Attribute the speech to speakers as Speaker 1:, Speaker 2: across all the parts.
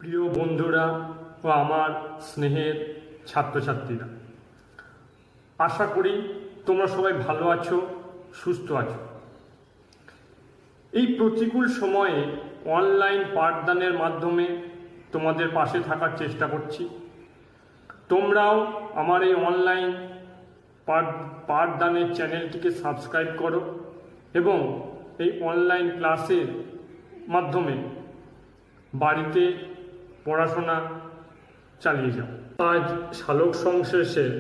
Speaker 1: প্রিয় বন্ধুরা ও আমার স্নেহের ছাত্রছাত্রীরা, আশা করি তোমরা সবাই ভালো আছো, সুস্থ আছো। এই প্রতিকূল সময়ে অনলাইন পাঠদানের মাধ্যমে তোমাদের পাশে থাকার চেষ্টা করছি। তোমরাও আমার এই অনলাইন পাঠদানের চ্যানেলটিকে সাবস্ক্রাইব করো এবং এই অনলাইন ক্লাসের মাধ্যমে বাড়িতে পড়াশোনা চালিয়ে যাও। আজ সালোক সংশ্লেষের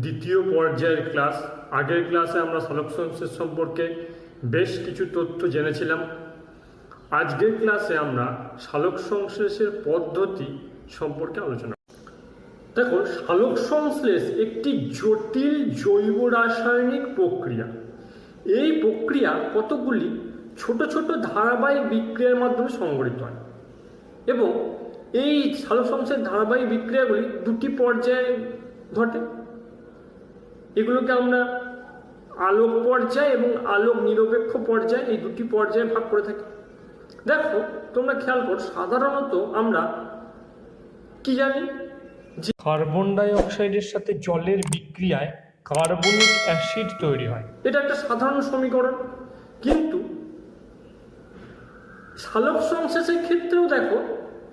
Speaker 1: দ্বিতীয় পর্যায়ের ক্লাস। আগের ক্লাসে আমরা সালোক সংশ্লেষ সম্পর্কে বেশ কিছু তথ্য জেনেছিলাম। আজকের ক্লাসে আমরা সালোক সংশ্লেষের পদ্ধতি সম্পর্কে আলোচনা করব। দেখো, সালোক সংশ্লেষ একটি জটিল জৈব রাসায়নিক প্রক্রিয়া। এই প্রক্রিয়া কতগুলি ছোট ছোট ধারাবাহিক বিক্রিয়ার মাধ্যমে সংঘটিত হয় এবং এই সালোক সংশ্লেষের ধারাবাহিক বিক্রিয়াগুলি দুটি পর্যায়ে ঘটে। এগুলোকে আমরা আলোক পর্যায় এবং আলোক নিরপেক্ষ পর্যায়, এই দুটি পর্যায়ে ভাগ করে থাকি। দেখো, তোমরা খেয়াল করো, সাধারণত আমরা কি জানি যে কার্বন ডাই অক্সাইডের সাথে জলের বিক্রিয়ায় কার্বনিক অ্যাসিড তৈরি হয়। এটা একটা সাধারণ সমীকরণ। কিন্তু সালোক সংশ্লেষের ক্ষেত্রেও দেখো,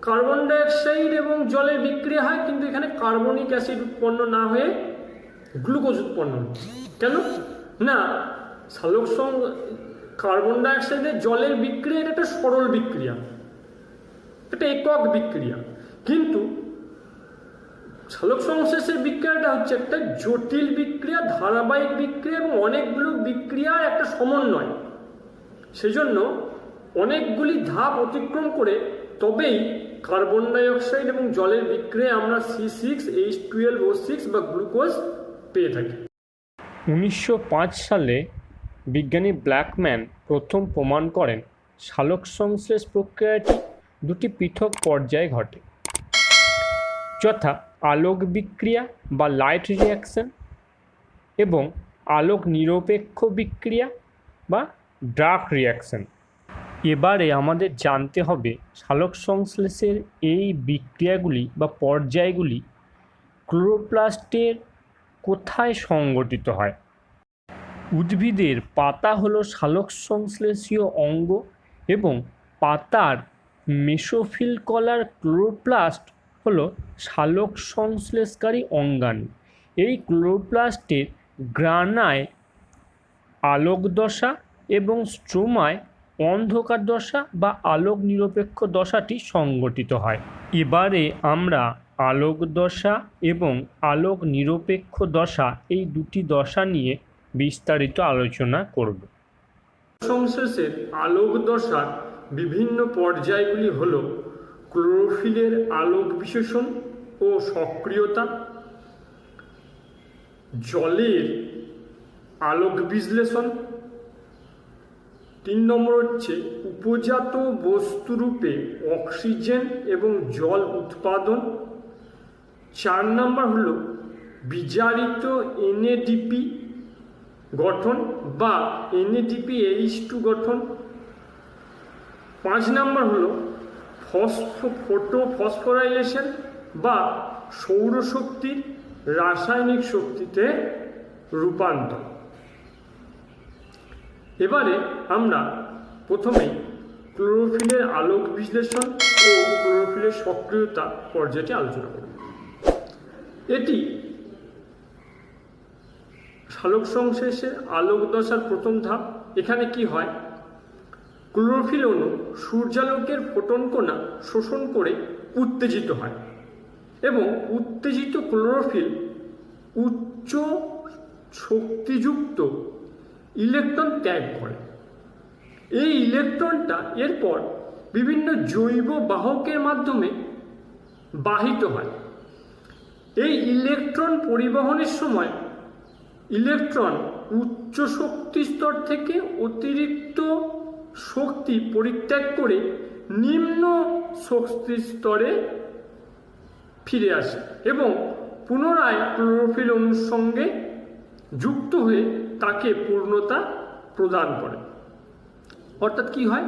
Speaker 1: কার্বন ডাই অক্সাইড এবং জলের বিক্রিয়া হয়, কিন্তু এখানে কার্বনিক অ্যাসিড উৎপন্ন না হয়ে গ্লুকোজ উৎপন্ন হয়। কেন না, কার্বন ডাই অক্সাইডের জলের বিক্রিয়া এটা একটা সরল বিক্রিয়া, এটা একক বিক্রিয়া। কিন্তু সালোক সংশ্লেষের বিক্রিয়াটা হচ্ছে একটা জটিল বিক্রিয়া, ধারাবাহিক বিক্রিয়া এবং অনেকগুলো বিক্রিয়ার একটা সমন্বয়। সেজন্য অনেকগুলি ধাপ অতিক্রম করে তবেই কার্বন ডাই অক্সাইড এবং জলের বিক্রিয়ায় আমরা C6H12O6 বা গ্লুকোজ পেয়ে থাকি। 1905 সালে বিজ্ঞানী ব্ল্যাকম্যান প্রথম প্রমাণ করেন সালোক সংশ্লেষ প্রক্রিয়াটি দুটি পৃথক পর্যায়ে ঘটে, যথা আলোক বিক্রিয়া বা লাইট রিঅ্যাকশন এবং আলোক নিরপেক্ষ বিক্রিয়া বা ডার্ক রিঅ্যাকশন। এবারে আমাদের জানতে হবে সালোক সংশ্লেষের এই বিক্রিয়াগুলি বা পর্যায়গুলি ক্লোরোপ্লাস্টের কোথায় সংঘটিত হয়। উদ্ভিদের পাতা হলো সালোক সংশ্লেষীয় অঙ্গ এবং পাতার মেসোফিল কলার ক্লোরোপ্লাস্ট হলো সালোক সংশ্লেষকারী অঙ্গাণু। এই ক্লোরোপ্লাস্টের গ্রানায় আলোক দশা এবং স্ট্রোমায় অন্ধকার দশা বা আলোক নিরপেক্ষ দশাটি সংঘটিত হয়। এবারে আমরা আলোক দশা এবং আলোক নিরপেক্ষ দশা, এই দুটি দশা নিয়ে বিস্তারিত আলোচনা করব। সংশ্লেষের আলোক দশার বিভিন্ন পর্যায়গুলি হল ক্লোরোফিলের আলোক বিশেষণ ও সক্রিয়তা, জলের আলোক বিশ্লেষণ, 3 নম্বর হচ্ছে উপজাত বস্তুরূপে অক্সিজেন এবং জল উৎপাদন, 4 নম্বর হল বিজারিত NADP গঠন বা NADPH2 গঠন, 5 নম্বর হল ফসফোরাইলেশন বা সৌরশক্তির রাসায়নিক শক্তিতে রূপান্তর। এবারে আমরা প্রথমেই ক্লোরোফিলের আলোক বিশ্লেষণ ও ক্লোরোফিলের সক্রিয়তা পর্যায়টি আলোচনা করব। এটি সালোক সংশ্লেষের আলোক দশার প্রথম ধাপ। এখানে কি হয়, ক্লোরোফিল অণু সূর্যালোকের ফোটন কণা শোষণ করে উত্তেজিত হয় এবং উত্তেজিত ক্লোরোফিল উচ্চ শক্তিযুক্ত ইলেকট্রন ত্যাগ করে। এই ইলেকট্রনটা এরপর বিভিন্ন জৈব বাহকের মাধ্যমে বাহিত হয়। এই ইলেকট্রন পরিবহনের সময় ইলেকট্রন উচ্চ শক্তি স্তর থেকে অতিরিক্ত শক্তি পরিত্যাগ করে নিম্ন শক্তি স্তরে ফিরে আসে এবং পুনরায় ক্লোরোফিল অণুর সঙ্গে যুক্ত হয়ে তাকে পূর্ণতা প্রদান করে। অর্থাৎ কি হয়,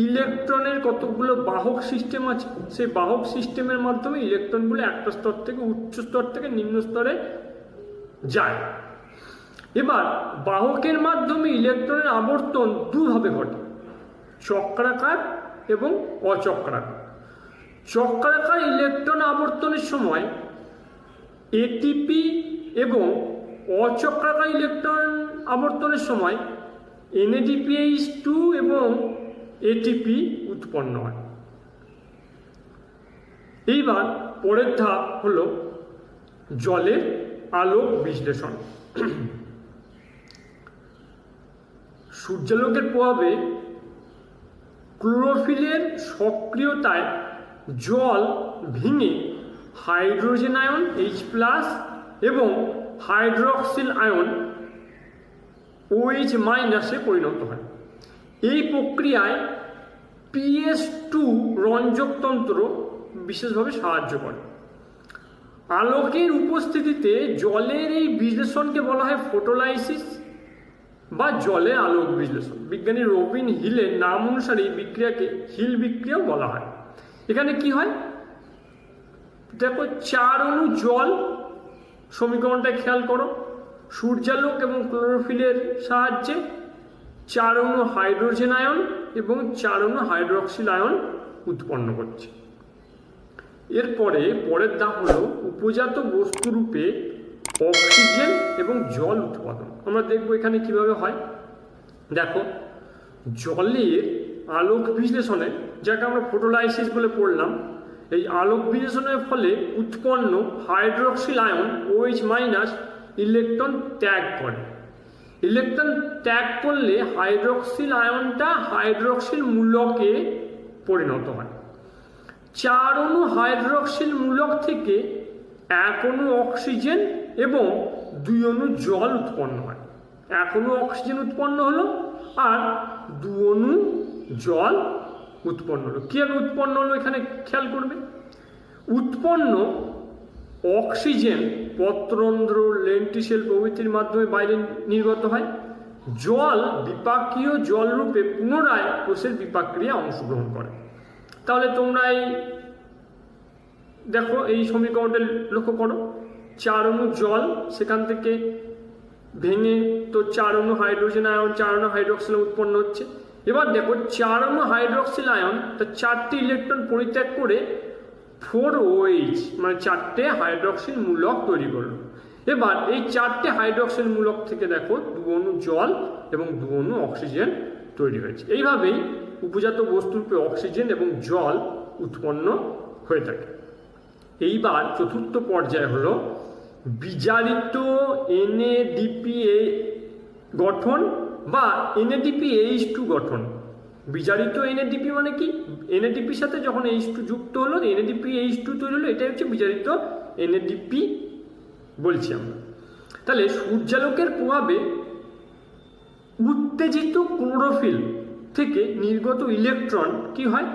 Speaker 1: ইলেকট্রনের কতগুলো বাহক সিস্টেম আছে, সেই বাহক সিস্টেমের মাধ্যমে ইলেকট্রনগুলো একটা স্তর থেকে উচ্চ স্তর থেকে নিম্ন স্তরে যায়। এবার বাহকের মাধ্যমে ইলেকট্রনের আবর্তন দুভাবে ঘটে, চক্রাকার এবং অচক্রাকার। চক্রাকার ইলেকট্রন আবর্তনের সময় এটিপি এবং অচক্রাকার ইলেকট্রন আবর্তনের সময় NADPH2 এবং ATP উৎপন্ন হয়। এইবার পরের ধাপ হলো জলের আলোক বিশ্লেষণ। সূর্যালোকের প্রভাবে ক্লোরোফিলের সক্রিয়তায় জল ভেঙে হাইড্রোজেন আয়ন H+ এবং হাইড্রক্সিল আয়ন OH- পরিণত হয়। এই প্রক্রিয়ায় PS2 রঞ্জকতন্ত্র বিশেষভাবে সাহায্য করে। আলোকের উপস্থিতিতে জলের এই বিশ্লেষণকে বলা হয় ফটোলাইসিস বা জলের আলোক বিশ্লেষণ। বিজ্ঞানী রবিন হিলের নাম অনুসারে এই বিক্রিয়াকে হিল বিক্রিয়াও বলা হয়। এখানে কি হয় দেখো, 4 অণু জল, সমীকরণটা খেয়াল করো, সূর্যালোক এবং ক্লোরোফিলের সাহায্যে 4 অণু হাইড্রোজেন আয়ন এবং 4 অণু হাইড্রক্সিল আয়ন উৎপন্ন করছে। এরপরে পরের ধাপ হলো উপজাত বস্তুরূপে অক্সিজেন এবং জল উৎপাদন। আমরা দেখব এখানে কিভাবে হয়। দেখো, জলের আলোক বিশ্লেষণে, যাকে আমরা ফটোলাইসিস বলে পড়লাম, এই আলোক বিশ্লেষণের ফলে উৎপন্ন হাইড্রক্সিল আয়ন OH- ইলেকট্রন ত্যাগ করে। ইলেকট্রন ত্যাগ করলে হাইড্রক্সিল আয়নটা হাইড্রক্সিল মূলকে পরিণত হয়। 4 অণু হাইড্রক্সিল মূলক থেকে 1 অণু অক্সিজেন এবং 2 অণু জল উৎপন্ন হয়। 1 অণু অক্সিজেন উৎপন্ন হলো আর 2 অণু জল উৎপন্ন হলো। কীভাবে উৎপন্ন হলো এখানে খেয়াল করবে। উৎপন্ন অক্সিজেন পত্রন্ধ্র, লেন্টিসেল প্রভৃতির মাধ্যমে বাইরে নির্গত হয়। জল বিপাকীয় জল রূপে পুনরায় কোষের বিপাক ক্রিয়া অংশগ্রহণ করে। তাহলে তোমরা এই দেখো, এই সমীকরণটা লক্ষ্য করো, 4 অণু জল, সেখান থেকে ভেঙে তো 4 অণু হাইড্রোজেন আয়ন, 4 অণু হাইড্রক্সিল উৎপন্ন হচ্ছে। এবার দেখো, 4 অণু হাইড্রক্সিল আয়ন তার 4টি ইলেকট্রন পরিত্যাগ করে 4OH মানে 4টে হাইড্রক্সিল মূলক তৈরি করলো। এবার এই 4টে হাইড্রক্সিল মূলক থেকে দেখো 2 অণু জল এবং 2 অণু অক্সিজেন তৈরি হয়েছে। এইভাবেই উপজাত বস্তুরূপে অক্সিজেন এবং জল উৎপন্ন হয়ে থাকে। এইবার চতুর্থ পর্যায়ে হলো বিজারিত NADPA গঠন বা NADPH2 গঠন। বিজারিত NADP মানে কি? NADPর সাথে যখন H2 যুক্ত হলো, NADPH2 তৈরি হলো, এটাই হচ্ছে বিজারিত NADP বলছি আমরা। তাহলে সূর্যালোকের প্রভাবে উত্তেজিত ক্লোরোফিল থেকে নির্গত ইলেকট্রন কি হয়,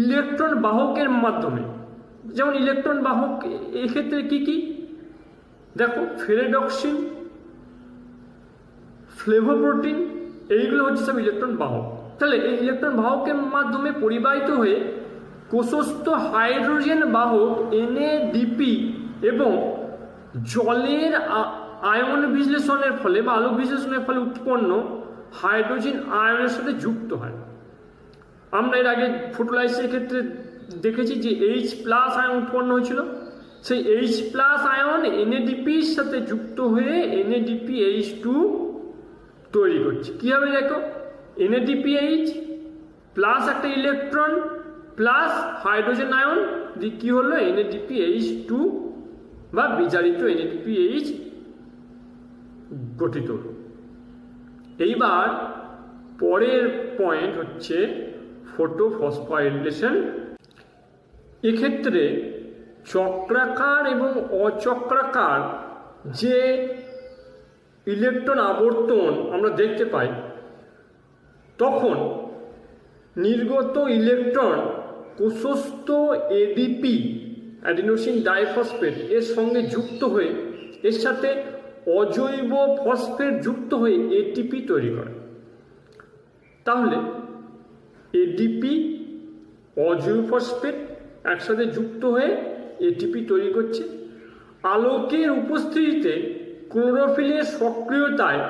Speaker 1: ইলেকট্রন বাহকের মাধ্যমে, যেমন ইলেকট্রন বাহক এক্ষেত্রে কি কি দেখো, ফেরেডক্সিন, ফ্লেভোপ্রোটিন, এইগুলো হচ্ছে সব ইলেকট্রন বাহক। তাহলে এই ইলেকট্রন বাহকের মাধ্যমে পরিবাহিত হয়ে কোষস্থ হাইড্রোজেন বাহক NADP এবং জলের আয়ন বিশ্লেষণের ফলে বা আলোক বিশ্লেষণের ফলে উৎপন্ন হাইড্রোজেন আয়নের সাথে যুক্ত হয়। আমরা এর আগে ফটোলাইসিসের ক্ষেত্রে দেখেছি যে H+ আয়ন উৎপন্ন হয়েছিল। সেই H+ আয়ন NADPর সাথে যুক্ত হয়ে NADPH2 তৈরি করছে। কীভাবে দেখো, NADPH প্লাস একটা ইলেকট্রন প্লাস হাইড্রোজেন আয়ন দিয়ে কী হলো, NADPH2 বা বিজারিত NADPH গঠিত হলো। এইবার পরের পয়েন্ট হচ্ছে ফটোফসফোরাইলেশন। এক্ষেত্রে চক্রাকার এবং অচক্রাকার যে ইলেকট্রন আবর্তন আমরা দেখতে পাই, তখন নির্গত ইলেকট্রন কোষস্থ ADP অ্যাডিনোসিন ডাইফসফেট এর সঙ্গে যুক্ত হয়ে এর সাথে অজৈব ফসফেট যুক্ত হয়ে ATP তৈরি করে। তাহলে এডিপি অজৈব ফসফেট একসাথে যুক্ত হয়ে এটিপি তৈরি করছে। আলোকের উপস্থিতিতে ক্লোরোফিলের সক্রিয়তায়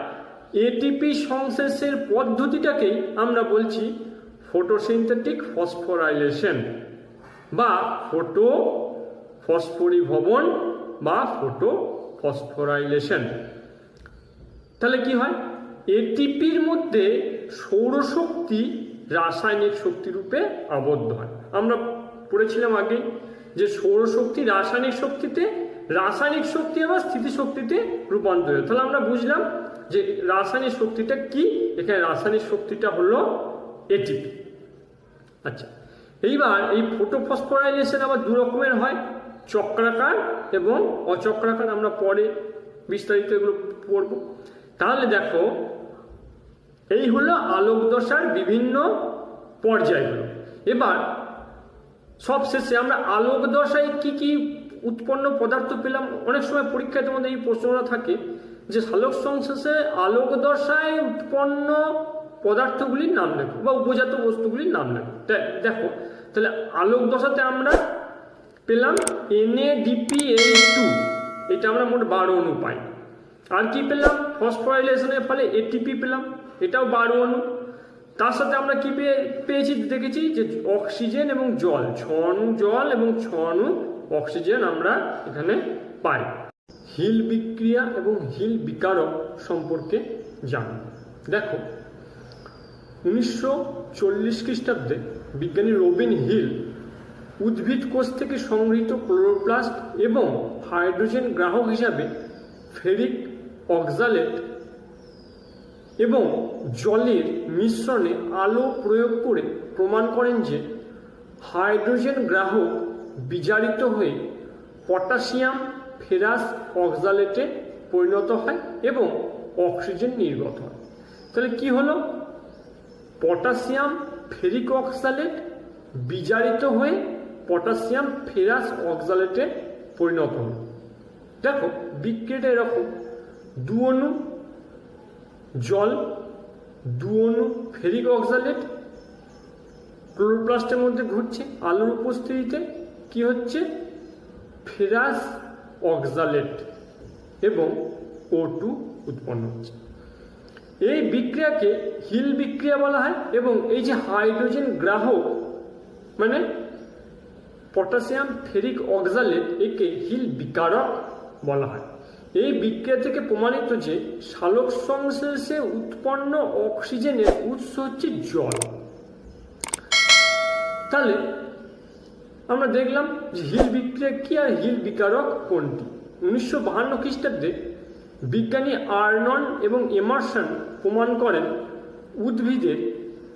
Speaker 1: এটিপি সংশ্লেষের পদ্ধতিটাকেই আমরা বলছি ফটোসিনথেটিক ফসফোরাইলেশন বা ফটো ফসফরিভবন বা ফটো ফসফোরাইলেশন। তাহলে কি হয়, এটিপির মধ্যে সৌরশক্তি রাসায়নিক শক্তি রূপে আবদ্ধ হয়। আমরা পড়েছিলাম আগে যে সৌরশক্তি রাসায়নিক শক্তিতে, রাসায়নিক শক্তি আবার স্থিতিশক্তিতে রূপান্তরিত। তাহলে আমরা বুঝলাম যে রাসায়নিক শক্তিটা কি, এখানে রাসায়নিক শক্তিটা হলো এটিপি। আচ্ছা, এইবার এই ফটোফসফোরাইলেশন আবার দু রকমের হয়, চক্রাকার এবং অচক্রাকার। আমরা পরে বিস্তারিত এগুলো পড়ব। তাহলে দেখো, এই হলো আলোক দশার বিভিন্ন পর্যায়গুলো। এবার সবশেষে আমরা আলোক দশায় কি কি উৎপন্ন পদার্থ পেলাম। অনেক সময় পরীক্ষায় তোমাদের এই প্রশ্নটা থাকে যে সালোক সংশ্লেষে আলোক দশায় উৎপন্ন পদার্থগুলির নাম লেখো বা উপজাত বস্তুগুলির নাম লেখো। দেখো, তাহলে আলোক দশাতে আমরা পেলাম NADPH2, এটা আমরা মোট 12 অণু পাই। আর কি পেলাম, ফসফোরাইলেশনের ফলে এটিপি পেলাম, এটাও 12 অণু। তার সাথে আমরা কি পেয়েছি, দেখেছি যে অক্সিজেন এবং জল, 6 অণু জল এবং 6 অণু অক্সিজেন আমরা এখানে পাই। হিল বিক্রিয়া এবং হিল বিকারক সম্পর্কে জানি। দেখো, 1940 খ্রিস্টাব্দে বিজ্ঞানী রবিন হিল উদ্ভিদ কোষ থেকে সংগৃহীত ক্লোরোপ্লাস্ট এবং হাইড্রোজেন গ্রাহক হিসাবে ফেরিক অক্সালেট এবং জলের মিশ্রণে আলো প্রয়োগ করে প্রমাণ করেন যে হাইড্রোজেন গ্রাহক বিজারিত হয়ে পটাশিয়াম ফেরাস অক্সালেটে পরিণত হয় এবং অক্সিজেন নির্গত হয়। তাহলে কি হলো, পটাশিয়াম ফেরিক অক্সালেট বিজারিত হয়ে পটাশিয়াম ফেরাস অক্সালেটে পরিণত হল। দেখো, বিক্রিয়াটা এরকম, 2 অণু জল, 2 অণু ফেরিক অক্সালেট ক্লোরোপ্লাস্টের মধ্যে ঘুরছে, আলোর উপস্থিতিতে কি হচ্ছে, ফেরাস অক্সালেট এবং O2 উৎপন্ন হচ্ছে। এই বিক্রিয়াকে হিল বিক্রিয়া বলা হয়। এবং এই যে হাইড্রোজেন গ্রাহক মানে পটাশিয়াম ফেরিক অক্সালেট, একে হিল বিকারক বলা হয়। এই বিক্রিয়া থেকে প্রমাণিত যে সালোক সংশ্লেষে উৎপন্ন অক্সিজেনের উৎস হচ্ছে জল। তাহলে আমরা দেখলাম যে হিল বিক্রিয়া কি আর হিল বিকারক কোনটি। 1952 খ্রিস্টাব্দে বিজ্ঞানী আর্নন এবং এমারসন প্রমাণ করেন উদ্ভিদের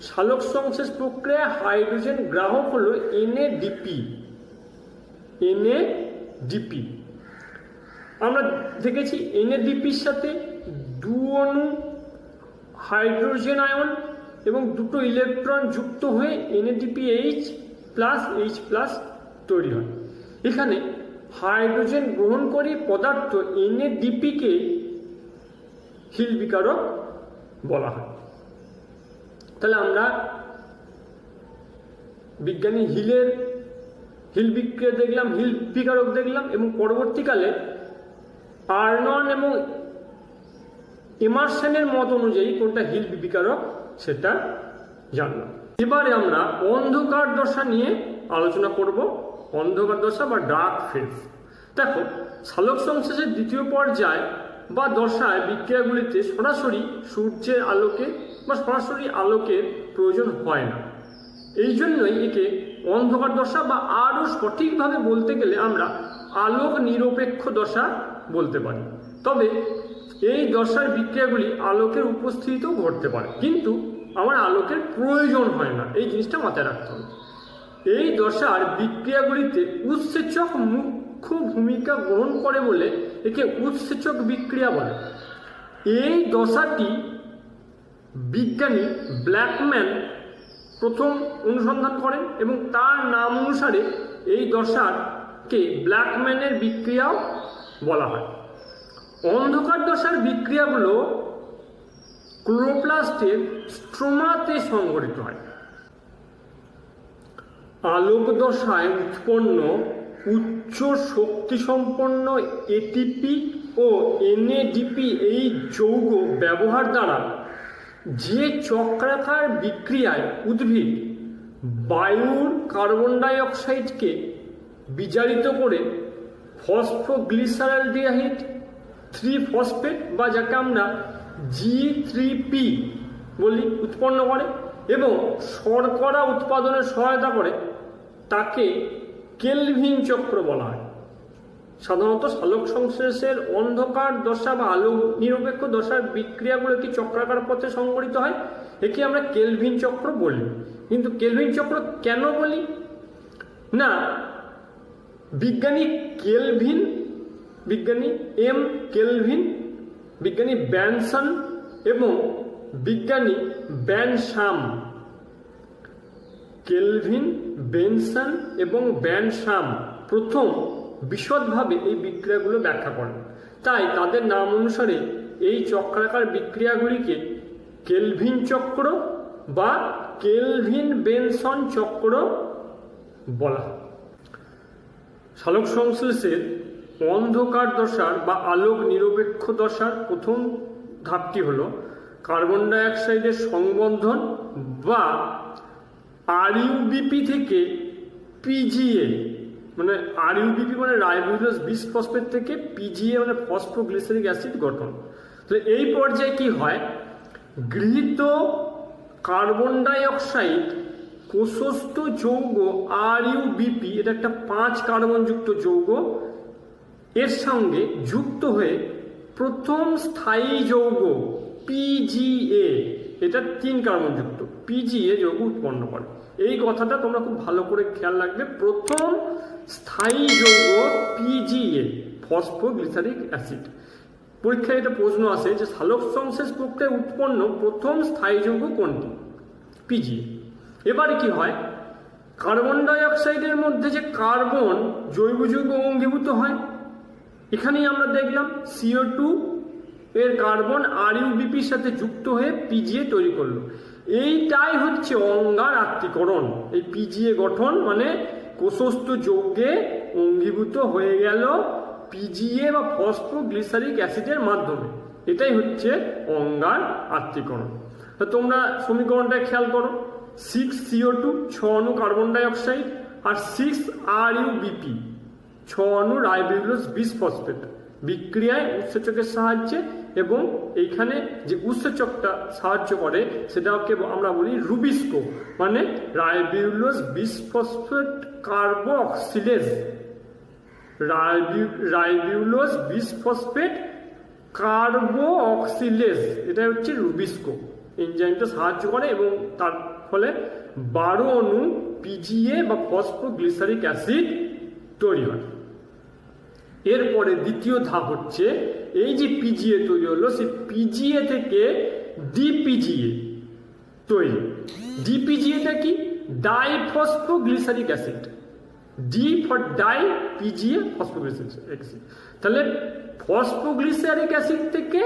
Speaker 1: সালোক সংশ্লেষ প্রক্রিয়া হাইড্রোজেন গ্রাহক হল NADP। আমরা দেখেছি NADPর সাথে 2 অণু হাইড্রোজেন আয়ন এবং 2টো ইলেকট্রন যুক্ত হয়ে NADPH+H+ তৈরি হয়। এখানে হাইড্রোজেন গ্রহণকারী পদার্থ NADPকে হিল বিকারক বলা হয়। তাহলে আমরা বিজ্ঞানী হিল বিক্রিয়া দেখলাম, হিল বিকারক দেখলাম, এবং পরবর্তীকালে আর্নন এবং এমারসনের মত অনুযায়ী কোনটা হিল বিকারক সেটা জানলাম। এবারে আমরা অন্ধকার দশা নিয়ে আলোচনা করব। অন্ধকার দশা বা ডার্ক ফেজ। দেখো, সালোক সংশ্লেষের দ্বিতীয় পর্যায় বা দশায় বিক্রিয়াগুলিতে সরাসরি সূর্যের আলোকে বা সরাসরি আলোকের প্রয়োজন হয় না। এই জন্যই একে অন্ধকার দশা বা আরও সঠিকভাবে বলতে গেলে আমরা আলোক নিরপেক্ষ দশা বলতে পারি। তবে এই দশার বিক্রিয়াগুলি আলোকের উপস্থিতিতেও ঘটতে পারে, কিন্তু আমার আলোকের প্রয়োজন হয় না, এই জিনিসটা মাথায় রাখতে হবে। এই দশার বিক্রিয়াগুলিতে উৎসেচক মুখ্য ভূমিকা গ্রহণ করে বলে একে উৎসেচক বিক্রিয়া বলে। এই দশাটি বিজ্ঞানী ব্ল্যাকম্যান প্রথম অনুসন্ধান করেন এবং তার নাম অনুসারে এই দশাকে ব্ল্যাকম্যানের বিক্রিয়াও বলা হয়। অন্ধকার দশার বিক্রিয়াগুলো ক্লোরোপ্লাস্টের স্ট্রোমাতে সংঘটিত হয়। আলোক দশায় উৎপন্ন উচ্চ শক্তিসম্পন্ন এটিপি ও এনএডিপি এই যৌগ ব্যবহার দ্বারা যে চক্রাকার বিক্রিয়ায় উদ্ভিদ বায়ুর কার্বন ডাই অক্সাইডকে বিজারিত করে ফসফোগ্লিসারালডিহাইড 3-ফসফেট বা যাকে আমরা G3P বলি উৎপন্ন করে এবং শর্করা উৎপাদনে সহায়তা করে তাকে কেলভিন চক্র বলা হয়। সাধারণত সালোক সংশ্লেষের অন্ধকার দশা বা আলোক নিরপেক্ষ দশার বিক্রিয়াগুলো কি চক্রাকার পথে সংঘটিত হয়, একে আমরা কেলভিন চক্র বলি। কিন্তু কেলভিন চক্র কেন বলি না, বিজ্ঞানী কেলভিন, বিজ্ঞানী এম কেলভিন, বিজ্ঞানী ব্যানসন এবং বিজ্ঞানী ব্যানসাম, কেলভিন, বেনসন এবং ব্যানসাম প্রথম বিশদভাবে এই বিক্রিয়াগুলো ব্যাখ্যা করেন। তাই তাদের নাম অনুসারে এই চক্রাকার বিক্রিয়াগুলিকে কেলভিন চক্র বা কেলভিন বেনসন চক্র বলা হয়। সালোক সংশ্লেষের অন্ধকার দশার বা আলোক নিরপেক্ষ দশার প্রথম ধাপটি হলো কার্বন ডাই অক্সাইডের সংবন্ধন বা আরইউবিপি থেকে পিজিএ, মানে আরইউবিপি মানে রাইবোজোস বিসফসফেট থেকে পিজিএ মানে ফসফোগ্লিসারিক অ্যাসিড গঠন। তাহলে এই পর্যায়ে কি হয়, গৃহীত কার্বন ডাই অক্সাইড কোষস্থ যৌগ আরইউবিপি, এটা একটা 5 কার্বনযুক্ত যৌগ, এর সঙ্গে যুক্ত হয়ে প্রথম স্থায়ী যৌগ পিজিএ, এটা 3 কার্বনযুক্ত পিজিএ যৌগ উৎপন্ন করে। এই কথাটা তোমরা খুব ভালো করে খেয়াল রাখবে। প্রথম স্থায়ী যৌগ পিজিএ ফসফোগ্লিসারিক অ্যাসিড। পরীক্ষায় এটা প্রশ্ন আসে যে সালোক সংশ্লেষ প্রক্রিয়ায় উৎপন্ন প্রথম স্থায়ী যৌগ কোনটি, পিজিএ। এবারে কি হয়, কার্বন ডাই অক্সাইডের মধ্যে যে কার্বন জৈব যৌগ অঙ্গীভূত হয়, এখানেই আমরা দেখলাম CO2 এর কার্বন আরইউবিপির সাথে যুক্ত হয়ে পিজিএ তৈরি করলো। এইটাই হচ্ছে অঙ্গার আত্তীকরণ। এই পিজিএ গঠন মানে কোষস্থ যৌগে অঙ্গীভূত হয়ে গেল পিজিএ বা ফসফোগ্লিসারিক অ্যাসিডের মাধ্যমে, এটাই হচ্ছে অঙ্গার আত্তীকরণ। তোমরা সমীকরণটা খেয়াল করো, 6CO2 6 অণু কার্বন ডাই অক্সাইড আর 6 RUBP 6 অণু রাইবোজোস বিসফসফেট বিক্রিয়ায় উৎসেচকের সাহায্যে, এবং এইখানে যে উৎসেচকটা সাহায্য করে সেটাকে আমরা বলি রুবিস্কো, মানে রাইবোজোস বিসফসফেট কার্বক্সিলেজ, রাইবোজোস বিসফসফেট কার্বক্সিলেজ, এটা হচ্ছে রুবিস্কো এনজাইমটা সাহায্য করে এবং তার ফলে 12 অণু পিজিএ বা ফসফোগ্লিসারিক অ্যাসিড তৈরি হয়। এরপরে দ্বিতীয় ধাপ হচ্ছে এই যে পিজিএ তৈরি হলো, সেই পিজিএ থেকে ডিপিজিএ তৈরি। ডিপিজিএটা কি, diphosphoglyceric acid, D for di, PGA phosphoglyceric acid. তাহলে ফসফোগ্লিসারিক অ্যাসিড থেকে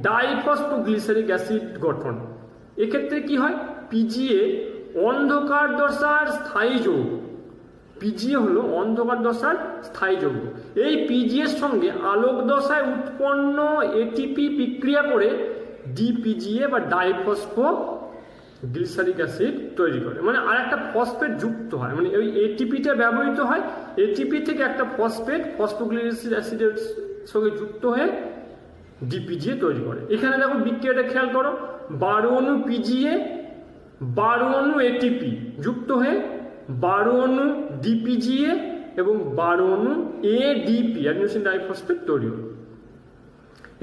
Speaker 1: ডাইফসফোগ্লিসারিক অ্যাসিড গঠন। এক্ষেত্রে কি হয়, পিজিএ অন্ধকার দশার স্থায়ী যৌগ, পিজিএ হলো অন্ধকার দশার স্থায়ী যৌগ। এই পিজিএর সঙ্গে আলোক দশায় উৎপন্ন এটিপি বিক্রিয়া করে ডিপিজিএ বা ডাইফসফোগ্লিসারিক অ্যাসিড তৈরি করে, মানে আর একটা ফসফেট যুক্ত হয়, মানে ওই এটিপিটা ব্যবহৃত হয়, এটিপি থেকে একটা ফসফেট ফসফোগ্লিসারিক অ্যাসিডের সঙ্গে যুক্ত হয়ে ডিপিজিএ তৈরি করে। এখানে দেখো বিক্রিয়াটা খেয়াল করো, 12 অণু পিজিএ 12 অণু এটিপি যুক্ত হয়ে 12 অণু ডিপিজিএ এবং 12 অণু এডিপি অ্যাডিনোসিন ডাইফসফেট তৈরি হলো।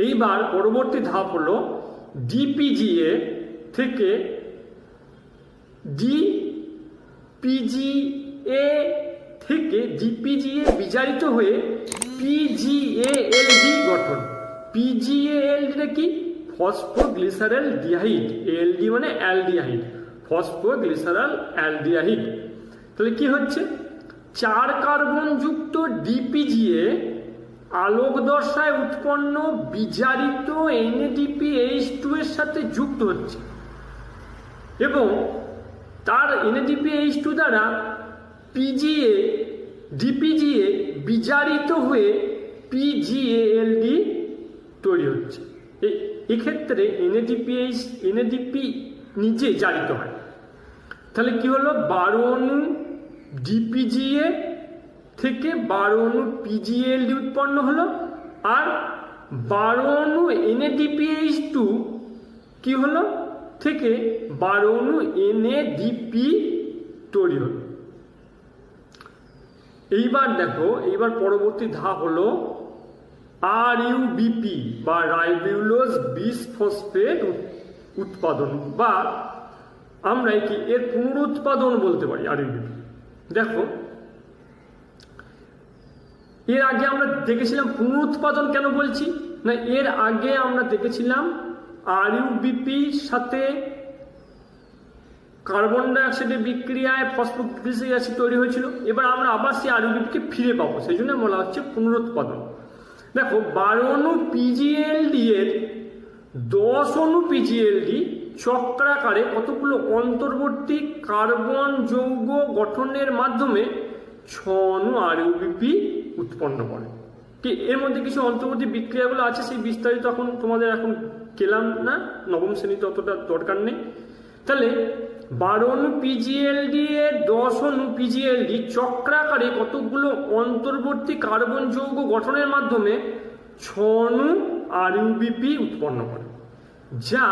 Speaker 1: এইবার পরবর্তী ধাপ হলো ডিপিজিএ থেকে ডিপিজিএ বিজারিত হয়ে পিজিএএলডি গঠন। পিজিএএলডিটা কি, ফসফোগ্লিসারাল ডিহাইড, এলডি মানে অ্যালডিহাইড, ফসফোগ্লিসারাল অ্যালডিহাইড। তাহলে কি হচ্ছে, 4 কার্বন যুক্ত ডিপিজিএ আলোক দশায় উৎপন্ন বিজারিত NADPH2 এর সাথে যুক্ত হচ্ছে এবং তার NADPH2 দ্বারা পিজিএ ডিপিজিএ বিজারিত হয়ে পিজিএএলডি তৈরি হচ্ছে। এক্ষেত্রে এনএডিপি নিজে জারিত হয়। তাহলে কি হলো, 12 অণু ডিপিজিএ থেকে 12 অণু পিজিএলডি উৎপন্ন হলো, আর 12 অণু NADPH2 কি হলো থেকে 12 অণু NADP তৈরি হলো। এইবার দেখো, এইবার পরবর্তী ধাপ হলো RUBP বা রাইবোলোজ বিসফসফেট উৎপাদন, বা আমরা কি এর পুনরুৎপাদন বলতে পারি RUBP। দেখো, এর আগে আমরা দেখেছিলাম পুনরুৎপাদন কেন বলছি না, এর আগে আমরা দেখেছিলাম RUBP সাথে কার্বন ডাইঅক্সাইডের বিক্রিয়ায় ফসফোগ্লিসারিক অ্যাসিড তৈরি হয়েছিল। এবার আমরা আবার সেই RUBP কে ফিরে পাবো, সেই জন্য বলা হচ্ছে পুনরুৎপাদন। দেখো, 12 অণু পিজিএলডি এর 10 অণু পিজিএলডি চক্রাকারে কতগুলো অন্তর্বর্তী কার্বন যৌগ গঠনের মাধ্যমে 6 অণু RUBP উৎপন্ন করে। কি এর মধ্যে কিছু অন্তর্বর্তী বিক্রিয়াগুলো আছে, সেই বিস্তারিত এখন তোমাদের এখন গেলাম না, নবম শ্রেণীতে অতটা দরকার নেই। তাহলে 12 অণু পিজিএলডি এর 10 অণু পিজিএলডি চক্রাকারে কতগুলো অন্তর্বর্তী কার্বন যৌগ গঠনের মাধ্যমে 6 অণু RUBP উৎপন্ন করে, যা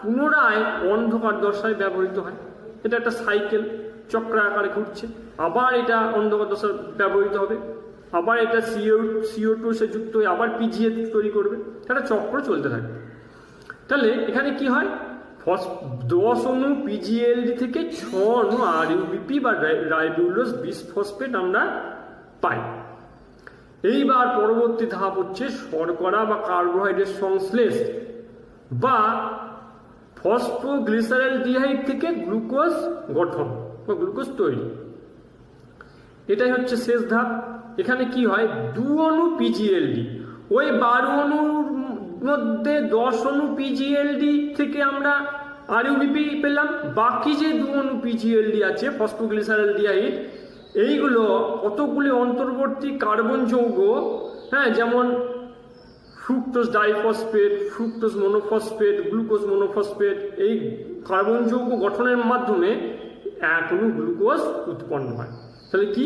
Speaker 1: পুনরায় অন্ধকার দশায় ব্যবহৃত হয়। এটা একটা সাইকেল, চক্র আকারে ঘুরছে, আবার এটা অন্ধকার দশায় ব্যবহৃত হবে, আবার এটা CO2 সে যুক্ত হয়ে আবার পিজিএ তৈরি করবে, একটা চক্র চলতে থাকে। তাহলে এখানে কি হয়, 10 অণু পিজিএলডি থেকে 6 অণু RUBP বা রাইবোলোজ বিসফসফেট আমরা পাই। এইবার পরবর্তী ধাপ হচ্ছে শর্করা বা কার্বোহাইড্রেট সংশ্লেষ বা ফসফোগ্লিসারেলডিহাইড থেকে গ্লুকোজ গঠন বা গ্লুকোজ তৈরি। এটাই হচ্ছে শেষ ধাপ। এখানে কি হয়, 2 অণু পিজিএলডি, ওই 12 অণুর মধ্যে 10 অণু পিজিএলডি থেকে আমরা RUBP পেলাম, বাকি যে 2 অণু পিজিএলডি আছে ফসফোগ্লিসারেলডিহাইড, এইগুলো কতগুলি অন্তর্বর্তী কার্বন যৌগ, হ্যাঁ, যেমন fructose diphosphate, fructose monophosphate, glucose monophosphate, এই কার্বন যৌগ গঠনের মাধ্যমে 1 অণু গ্লুকোজ উৎপন্ন হয়। তাহলে কি,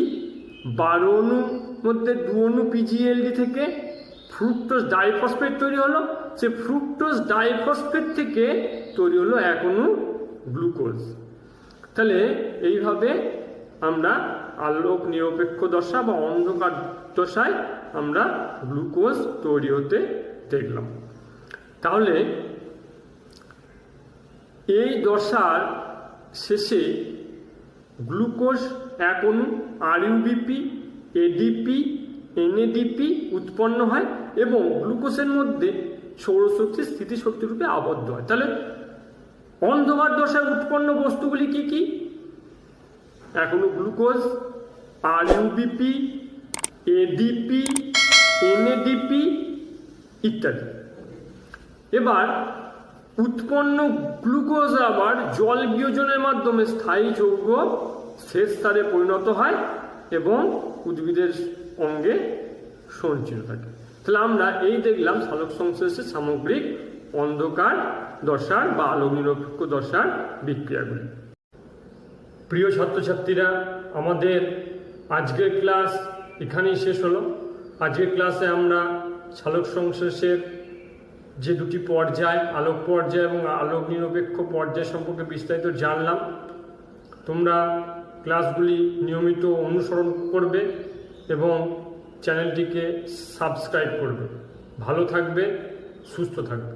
Speaker 1: 12 অণুর মধ্যে 2 অণু পিজিএলডি থেকে ফ্রুক্টোজ ডাইফসফেট তৈরি হলো, সে ফ্রুক্টোজ ডাইফসফেট থেকে তৈরি হলো 1 অণু গ্লুকোজ। তাহলে এইভাবে আমরা আলোক নিরপেক্ষ দশা বা অন্ধকার দশায় আমরা গ্লুকোজ তৈরি হতে দেখলাম। তাহলে এই দশার শেষে গ্লুকোজ 1 অণু RUBP, ADP, NADP উৎপন্ন হয় এবং গ্লুকোজের মধ্যে সৌরশক্তি স্থিতিশক্তি রূপে আবদ্ধ হয়। তাহলে অন্ধকার দশায় উৎপন্ন বস্তুগুলি কি কি? 1 অণু গ্লুকোজ, RUBP, ADP, NADP ইত্যাদি। এবার উৎপন্ন গ্লুকোজ আবার জল বিয়োজনের মাধ্যমে স্থায়ী যৌগ শেষ স্তরে পরিণত হয় এবং উদ্ভিদের অঙ্গে সঞ্চিত থাকে। তাহলে আমরা এই দেখলাম সালোক সংশ্লেষের সামগ্রিক অন্ধকার দশার বা আলোক নিরপেক্ষ দশার বিক্রিয়াগুলি। প্রিয় ছাত্রছাত্রীরা, আমাদের আজকের ক্লাস এখানেই শেষ হলো। আজকের ক্লাসে আমরা সালোক সংশ্লেষের যে 2টি পর্যায়, আলোক পর্যায় এবং আলোক নিরপেক্ষ পর্যায় সম্পর্কে বিস্তারিত জানলাম। তোমরা ক্লাসগুলি নিয়মিত অনুসরণ করবে এবং চ্যানেলটিকে সাবস্ক্রাইব করবে। ভালো থাকবে, সুস্থ থাকবে।